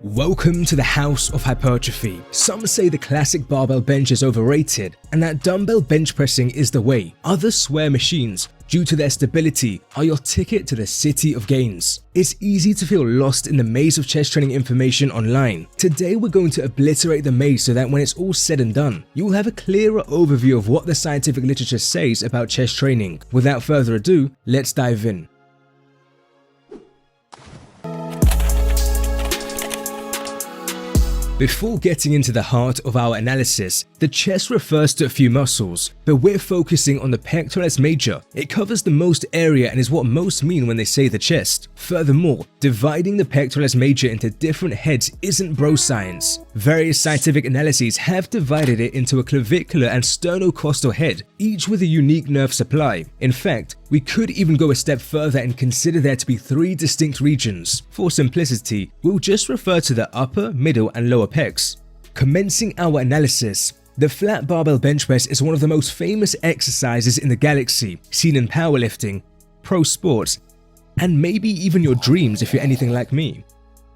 Welcome to the house of hypertrophy. Some say the classic barbell bench is overrated and that dumbbell bench pressing is the way. Others swear machines, due to their stability, are your ticket to the city of gains. It's easy to feel lost in the maze of chest training information online. Today we're going to obliterate the maze so that when it's all said and done, you'll have a clearer overview of what the scientific literature says about chest training. Without further ado, let's dive in. Before getting into the heart of our analysis, the chest refers to a few muscles, but we're focusing on the pectoralis major. It covers the most area and is what most mean when they say the chest. Furthermore, dividing the pectoralis major into different heads isn't bro science. Various scientific analyses have divided it into a clavicular and sternocostal head, each with a unique nerve supply. In fact, we could even go a step further and consider there to be three distinct regions. For simplicity, we'll just refer to the upper, middle, and lower pecs. Commencing our analysis, the flat barbell bench press is one of the most famous exercises in the galaxy, seen in powerlifting, pro sports, and maybe even your dreams if you're anything like me.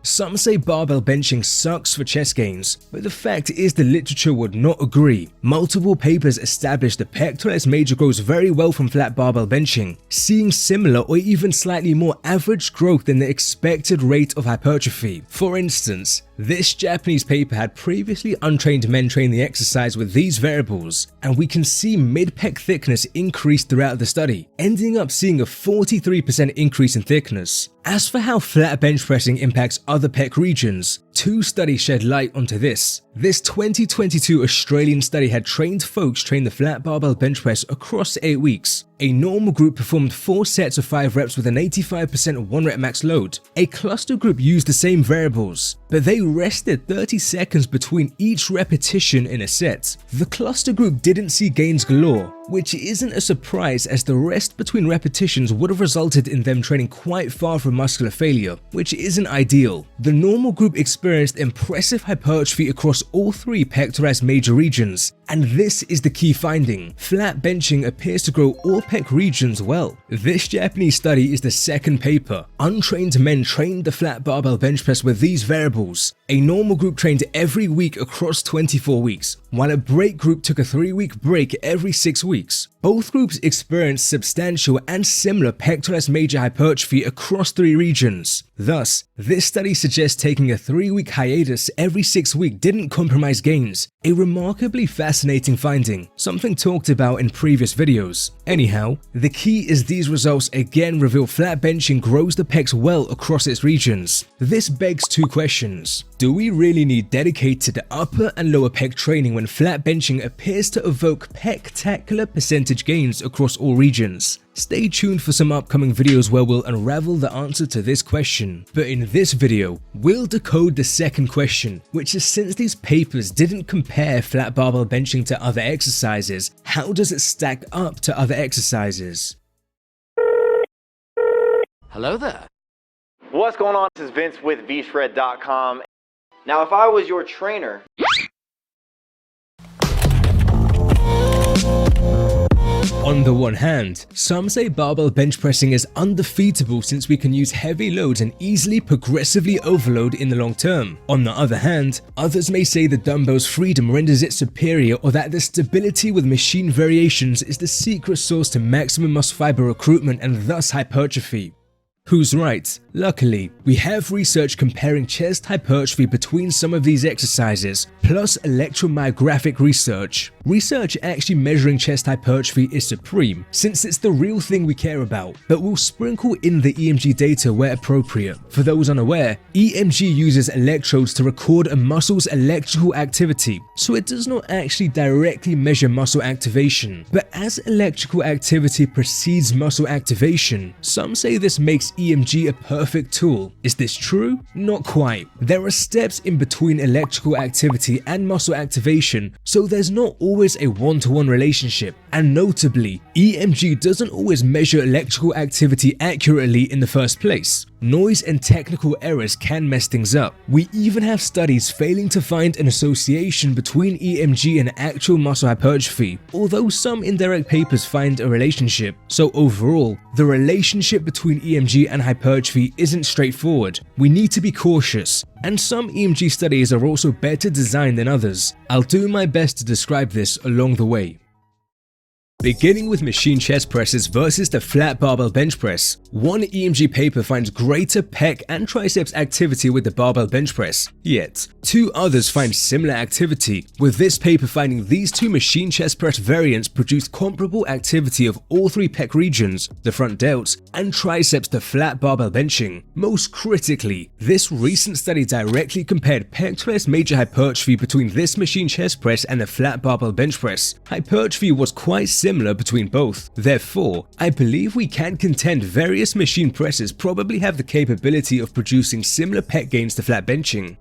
Some say barbell benching sucks for chest gains, but the fact is the literature would not agree. Multiple papers establish the pectoralis major grows very well from flat barbell benching, seeing similar or even slightly more average growth than the expected rate of hypertrophy. For instance, this Japanese paper had previously untrained men train the exercise with these variables, and we can see mid-pec thickness increase throughout the study, ending up seeing a 43% increase in thickness. As for how flat bench pressing impacts other pec regions, two studies shed light onto this. This 2022 Australian study had trained folks train the flat barbell bench press across 8 weeks. A normal group performed 4 sets of 5 reps with an 85% 1 rep max load. A cluster group used the same variables, but they rested 30 seconds between each repetition in a set. The cluster group didn't see gains galore, which isn't a surprise as the rest between repetitions would have resulted in them training quite far from muscular failure, which isn't ideal. The normal group experienced impressive hypertrophy across all 3 pectoralis major regions, and this is the key finding. Flat benching appears to grow all pec regions well. This Japanese study is the second paper. Untrained men trained the flat barbell bench press with these variables. A normal group trained every week across 24 weeks, while a break group took a 3-week break every 6 weeks. Both groups experienced substantial and similar pectoralis major hypertrophy across 3 regions. Thus, this study suggests taking a 3-week hiatus every 6 weeks didn't compromise gains, a remarkably fascinating finding, something talked about in previous videos. Anyhow, the key is these results again reveal flat benching grows the pecs well across its regions. This begs 2 questions. Do we really need dedicated upper and lower pec training when flat benching appears to evoke pectacular percentage gains across all regions? Stay tuned for some upcoming videos where we'll unravel the answer to this question. But in this video, we'll decode the second question, which is since these papers didn't compare flat barbell benching to other exercises, how does it stack up to other exercises? Hello there. What's going on? This is Vince with vshred.com. Now, if I was your trainer, on the one hand, some say barbell bench pressing is undefeatable since we can use heavy loads and easily progressively overload in the long term. On the other hand, others may say the dumbbell's freedom renders it superior or that the stability with machine variations is the secret sauce to maximum muscle fiber recruitment and thus hypertrophy. Who's right? Luckily, we have research comparing chest hypertrophy between some of these exercises, plus electromyographic research. Research actually measuring chest hypertrophy is supreme, since it's the real thing we care about, but we'll sprinkle in the EMG data where appropriate. For those unaware, EMG uses electrodes to record a muscle's electrical activity, so it does not actually directly measure muscle activation. But as electrical activity precedes muscle activation, some say this makes EMG a perfect tool. Is this true? Not quite. There are steps in between electrical activity and muscle activation, so there's not always a one-to-one relationship. And notably, EMG doesn't always measure electrical activity accurately in the first place. noise and technical errors can mess things up. We even have studies failing to find an association between EMG and actual muscle hypertrophy, although some indirect papers find a relationship. So overall, the relationship between EMG and hypertrophy isn't straightforward. We need to be cautious, and some EMG studies are also better designed than others. I'll do my best to describe this along the way. Beginning with machine chest presses versus the flat barbell bench press, one EMG paper finds greater pec and triceps activity with the barbell bench press, yet two others find similar activity, with this paper finding these two machine chest press variants produce comparable activity of all three pec regions, the front delts, and triceps to flat barbell benching. Most critically, this recent study directly compared pectoralis major hypertrophy between this machine chest press and the flat barbell bench press. Hypertrophy was quite similar between both. Therefore, I believe we can contend various machine presses probably have the capability of producing similar pec gains to flat benching.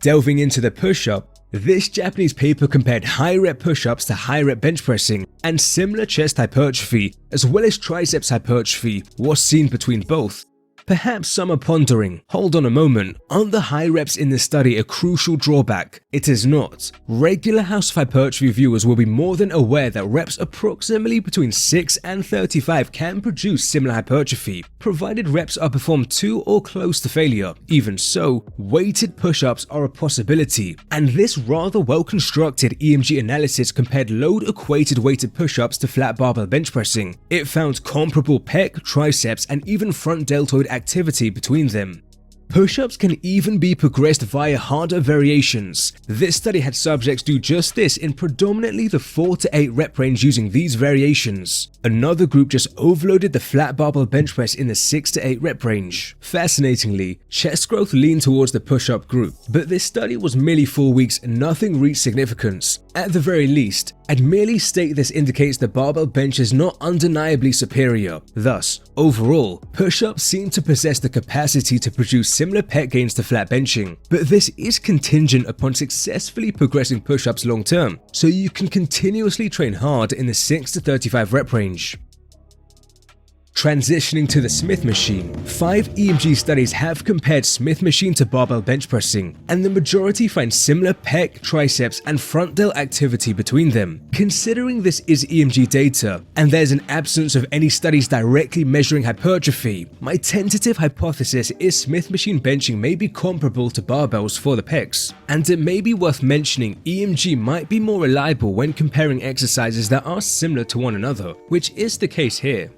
Delving into the push-up, this Japanese paper compared high-rep push-ups to high-rep bench pressing, and similar chest hypertrophy as well as triceps hypertrophy was seen between both. Perhaps some are pondering, hold on a moment, aren't the high reps in this study a crucial drawback? It is not. Regular House of Hypertrophy viewers will be more than aware that reps approximately between 6 and 35 can produce similar hypertrophy, provided reps are performed to or close to failure. Even so, weighted push-ups are a possibility, and this rather well-constructed EMG analysis compared load-equated weighted push-ups to flat barbell bench pressing. It found comparable pec, triceps, and even front deltoid activity between them. Push-ups can even be progressed via harder variations. This study had subjects do just this in predominantly the 4 to 8 rep range using these variations. Another group just overloaded the flat barbell bench press in the 6 to 8 rep range. Fascinatingly, chest growth leaned towards the push-up group, but this study was merely 4 weeks and nothing reached significance. At the very least, I'd merely state this indicates the barbell bench is not undeniably superior. Thus, overall, push-ups seem to possess the capacity to produce similar pec gains to flat benching, but this is contingent upon successfully progressing push-ups long-term, so you can continuously train hard in the 6 to 35 rep range. Transitioning to the Smith machine, 5 EMG studies have compared Smith machine to barbell bench pressing, and the majority find similar pec, triceps, and front delt activity between them. Considering this is EMG data, and there's an absence of any studies directly measuring hypertrophy, my tentative hypothesis is Smith machine benching may be comparable to barbells for the pecs, and it may be worth mentioning EMG might be more reliable when comparing exercises that are similar to one another, which is the case here.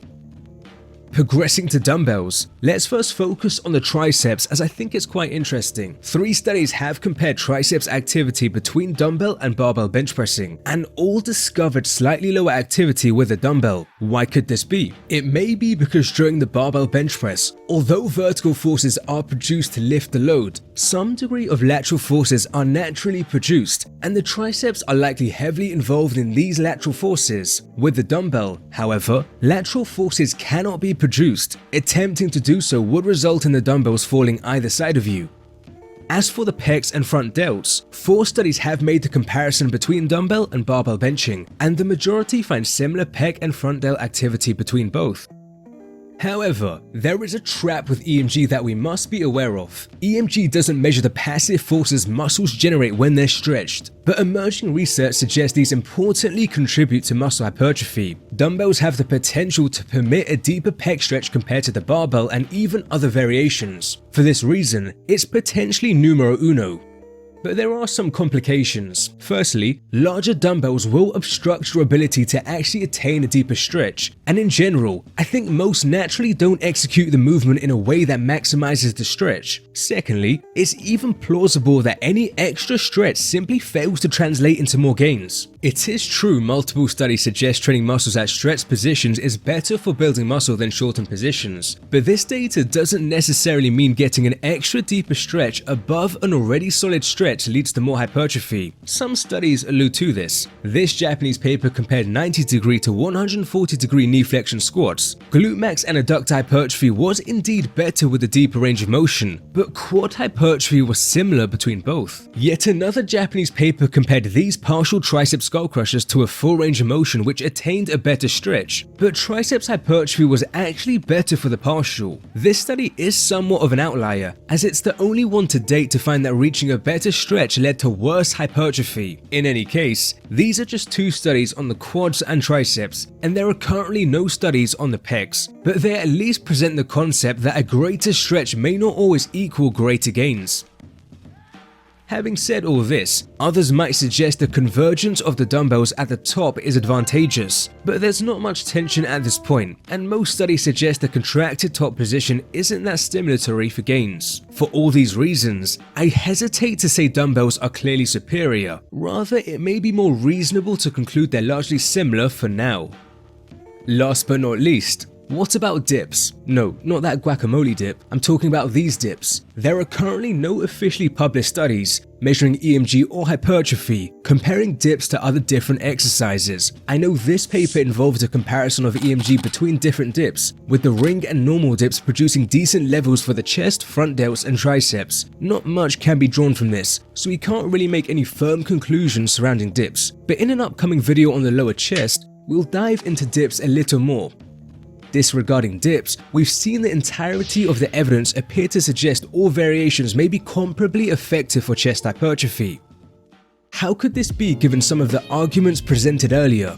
Progressing to dumbbells, let's first focus on the triceps as I think it's quite interesting. 3 studies have compared triceps activity between dumbbell and barbell bench pressing, and all discovered slightly lower activity with a dumbbell. Why could this be? It may be because during the barbell bench press, although vertical forces are produced to lift the load, some degree of lateral forces are naturally produced, and the triceps are likely heavily involved in these lateral forces. With the dumbbell, however, lateral forces cannot be produced. Attempting to do so would result in the dumbbells falling either side of you. As for the pecs and front delts, 4 studies have made the comparison between dumbbell and barbell benching, and the majority find similar pec and front delt activity between both. However, there is a trap with EMG that we must be aware of. EMG doesn't measure the passive forces muscles generate when they're stretched, but emerging research suggests these importantly contribute to muscle hypertrophy. Dumbbells have the potential to permit a deeper pec stretch compared to the barbell and even other variations. For this reason, it's potentially numero uno. But there are some complications. Firstly, larger dumbbells will obstruct your ability to actually attain a deeper stretch, and in general, I think most naturally don't execute the movement in a way that maximizes the stretch. Secondly, it's even plausible that any extra stretch simply fails to translate into more gains. It is true multiple studies suggest training muscles at stretched positions is better for building muscle than shortened positions, but this data doesn't necessarily mean getting an extra deeper stretch above an already solid stretch stretch leads to more hypertrophy. Some studies allude to this. This Japanese paper compared 90-degree to 140-degree knee flexion squats. Glute max and adductor hypertrophy was indeed better with a deeper range of motion, but quad hypertrophy was similar between both. Yet another Japanese paper compared these partial tricep skull crushers to a full range of motion which attained a better stretch, but triceps hypertrophy was actually better for the partial. This study is somewhat of an outlier, as it's the only one to date to find that reaching a better stretch led to worse hypertrophy. In any case, these are just two studies on the quads and triceps, and there are currently no studies on the pecs, but they at least present the concept that a greater stretch may not always equal greater gains. Having said all this, others might suggest the convergence of the dumbbells at the top is advantageous, but there's not much tension at this point, and most studies suggest the contracted top position isn't that stimulatory for gains. For all these reasons, I hesitate to say dumbbells are clearly superior. Rather, it may be more reasonable to conclude they're largely similar for now. Last but not least, what about dips? No, not that guacamole dip, I'm talking about these dips. There are currently no officially published studies measuring EMG or hypertrophy, comparing dips to other different exercises. I know this paper involved a comparison of EMG between different dips, with the ring and normal dips producing decent levels for the chest, front delts and triceps. Not much can be drawn from this, so we can't really make any firm conclusions surrounding dips, but in an upcoming video on the lower chest, we'll dive into dips a little more. Disregarding dips, we've seen the entirety of the evidence appear to suggest all variations may be comparably effective for chest hypertrophy. How could this be given some of the arguments presented earlier?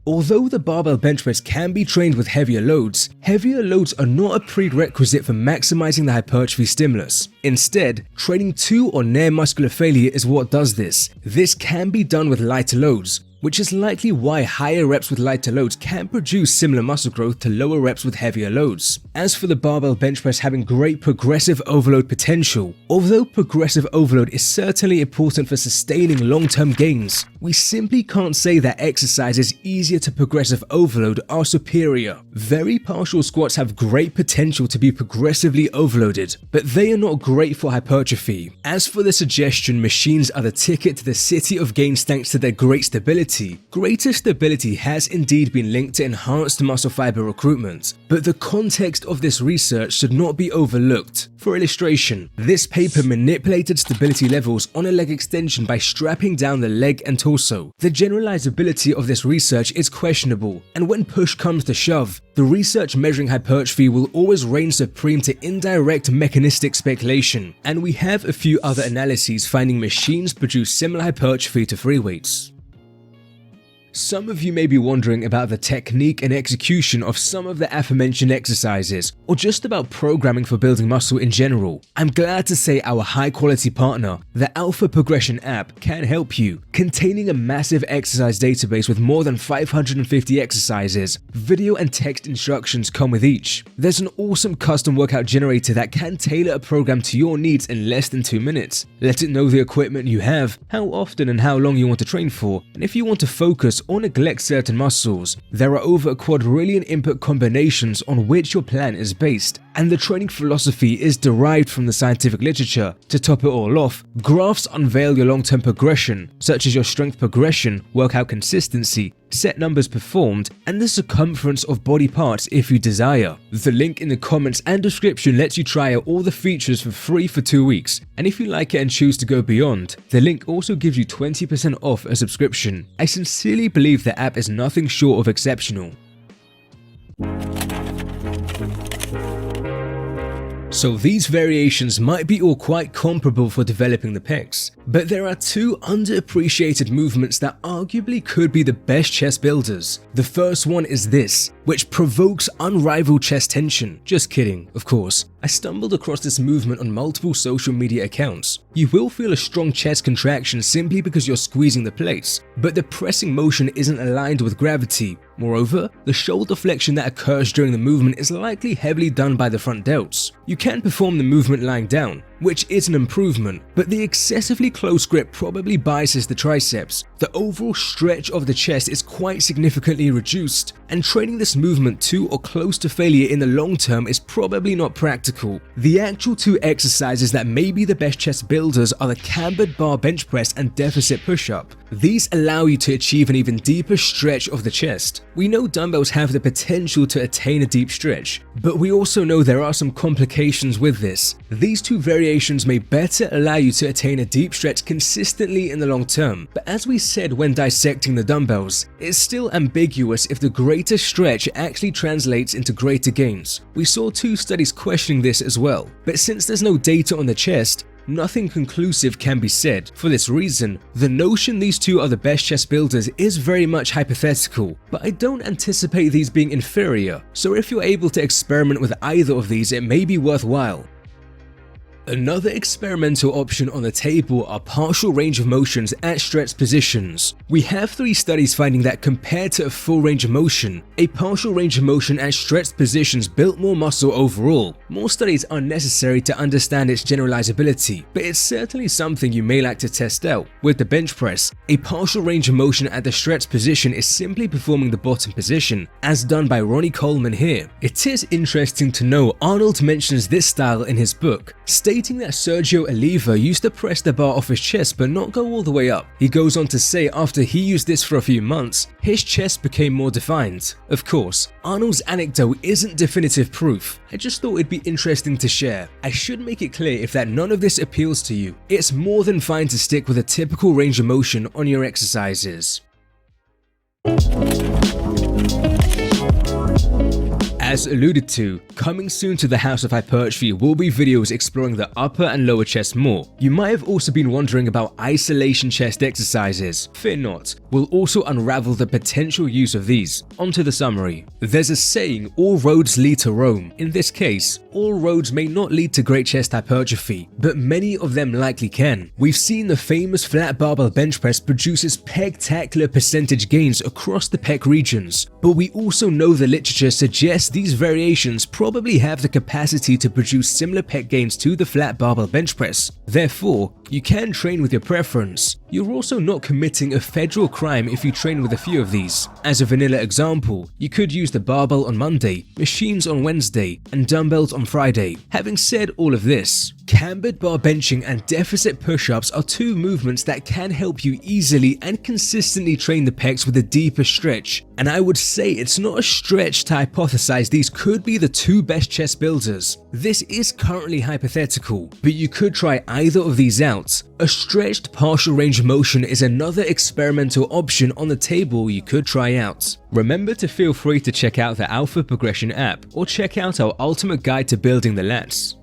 Although the barbell bench press can be trained with heavier loads are not a prerequisite for maximizing the hypertrophy stimulus. Instead, training to or near muscular failure is what does this. This can be done with lighter loads, which is likely why higher reps with lighter loads can produce similar muscle growth to lower reps with heavier loads. As for the barbell bench press having great progressive overload potential, although progressive overload is certainly important for sustaining long-term gains, we simply can't say that exercises easier to progressive overload are superior. Very partial squats have great potential to be progressively overloaded, but they are not great for hypertrophy. As for the suggestion machines are the ticket to the city of gains thanks to their great stability, greater stability has indeed been linked to enhanced muscle fiber recruitment, but the context of this research should not be overlooked. For illustration, this paper manipulated stability levels on a leg extension by strapping down the leg and torso. The generalizability of this research is questionable, and when push comes to shove, the research measuring hypertrophy will always reign supreme to indirect mechanistic speculation, and we have a few other analyses finding machines produce similar hypertrophy to free weights. Some of you may be wondering about the technique and execution of some of the aforementioned exercises, or just about programming for building muscle in general. I'm glad to say our high-quality partner, the Alpha Progression app, can help you. Containing a massive exercise database with more than 550 exercises, video and text instructions come with each. There's an awesome custom workout generator that can tailor a program to your needs in less than 2 minutes. Let it know the equipment you have, how often and how long you want to train for, and if you want to focus or neglect certain muscles. There are over a quadrillion input combinations on which your plan is based, and the training philosophy is derived from the scientific literature. To top it all off, graphs unveil your long-term progression, such as your strength progression, workout consistency, set numbers performed, and the circumference of body parts if you desire. The link in the comments and description lets you try out all the features for free for 2 weeks, and if you like it and choose to go beyond, the link also gives you 20% off a subscription. I sincerely believe the app is nothing short of exceptional. So these variations might be all quite comparable for developing the pecs, but there are two underappreciated movements that arguably could be the best chest builders. The first one is this, which provokes unrivaled chest tension. Just kidding, of course. I stumbled across this movement on multiple social media accounts. You will feel a strong chest contraction simply because you're squeezing the plates, but the pressing motion isn't aligned with gravity. Moreover, the shoulder flexion that occurs during the movement is likely heavily done by the front delts. You can perform the movement lying down, which is an improvement, but the excessively close grip probably biases the triceps. The overall stretch of the chest is quite significantly reduced, and training this movement to or close to failure in the long term is probably not practical. The actual two exercises that may be the best chest builders are the cambered bar bench press and deficit push-up. These allow you to achieve an even deeper stretch of the chest. We know dumbbells have the potential to attain a deep stretch, but we also know there are some complications with this. These two variations may better allow you to attain a deep stretch consistently in the long term, but as we said when dissecting the dumbbells, it's still ambiguous if the greater stretch actually translates into greater gains. We saw two studies questioning this as well, but since there's no data on the chest, nothing conclusive can be said. For this reason, the notion these two are the best chest builders is very much hypothetical, but I don't anticipate these being inferior, so if you're able to experiment with either of these, it may be worthwhile. Another experimental option on the table are partial range of motions at stretched positions. We have 3 studies finding that compared to a full range of motion, a partial range of motion at stretched positions built more muscle overall. More studies are necessary to understand its generalizability, but it's certainly something you may like to test out. With the bench press, a partial range of motion at the stretched position is simply performing the bottom position, as done by Ronnie Coleman here. It is interesting to know Arnold mentions this style in his book, stating that Sergio Oliva used to press the bar off his chest but not go all the way up. He goes on to say after he used this for a few months, his chest became more defined. Of course, Arnold's anecdote isn't definitive proof. I just thought it'd be interesting to share. I should make it clear if that none of this appeals to you, it's more than fine to stick with a typical range of motion on your exercises. As alluded to, coming soon to the House of Hypertrophy will be videos exploring the upper and lower chest more. You might have also been wondering about isolation chest exercises. Fear not, we'll also unravel the potential use of these. Onto the summary. There's a saying, all roads lead to Rome. In this case, all roads may not lead to great chest hypertrophy, but many of them likely can. We've seen the famous flat barbell bench press produces spectacular percentage gains across the pec regions, but we also know the literature suggests these variations probably have the capacity to produce similar pec gains to the flat barbell bench press. Therefore, you can train with your preference. You're also not committing a federal crime if you train with a few of these. As a vanilla example, you could use the barbell on Monday, machines on Wednesday, and dumbbells on Friday. Having said all of this, cambered bar benching and deficit push-ups are two movements that can help you easily and consistently train the pecs with a deeper stretch. And I would say it's not a stretch to hypothesize these could be the two best chest builders. This is currently hypothetical, but you could try either of these out. A stretched partial range of motion is another experimental option on the table you could try out. Remember to feel free to check out the Alpha Progression app or check out our ultimate guide to building the lats.